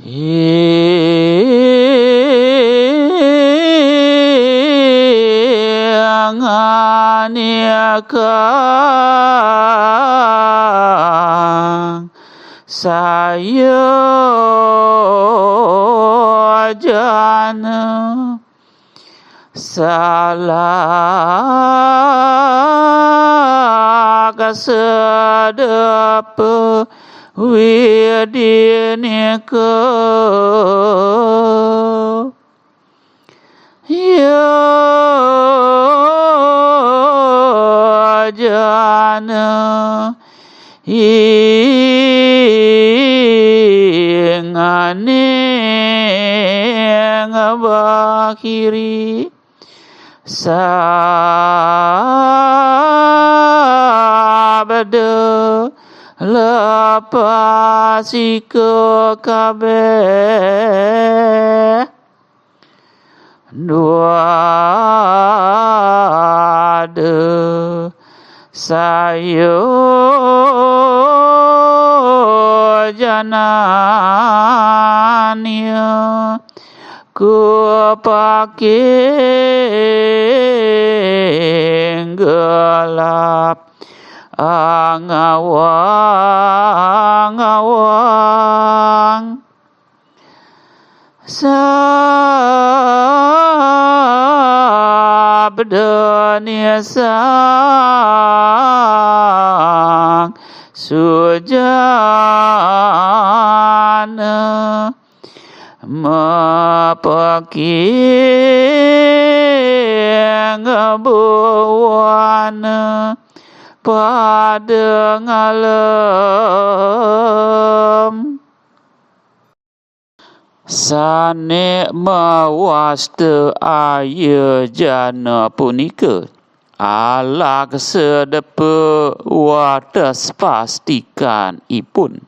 Anyakan saya jana salah kasedep widinika ya jana ingane ngabakiri sabda lepasi ke kabeh duade sayo janania kepaking gelap angawang sabda nisang sujana mapaking buwana pada ngalem sane mawaste aya jana punika alak sedepe wates pastikan ipun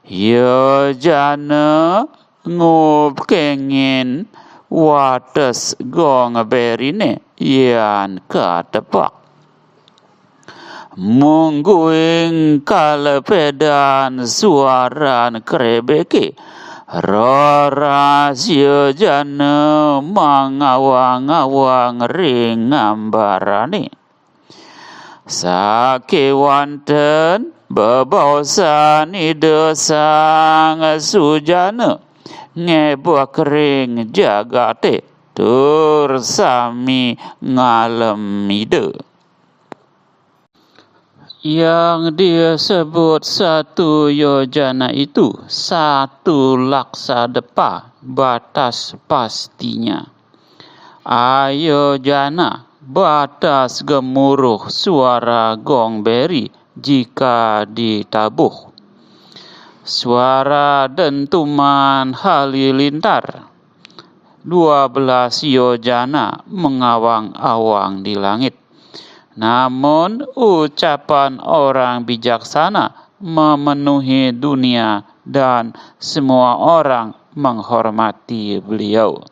ya jana ngub kengin wates gong berine yan katepak mungguing kalepedan suaran krebeke rorasya jana mangawang-awang ring ngambarane sakewanten bebaosan idesang sujana ngebak ring jagate tur sami ngalem ide yang dia sebut satu yojana itu satu laksadepa batas pastinya ayojana batas gemuruh suara gong beri jika ditabuh suara dentuman halilintar 12 yojana mengawang-awang di langit. Namun ucapan orang bijaksana memenuhi dunia dan semua orang menghormati beliau.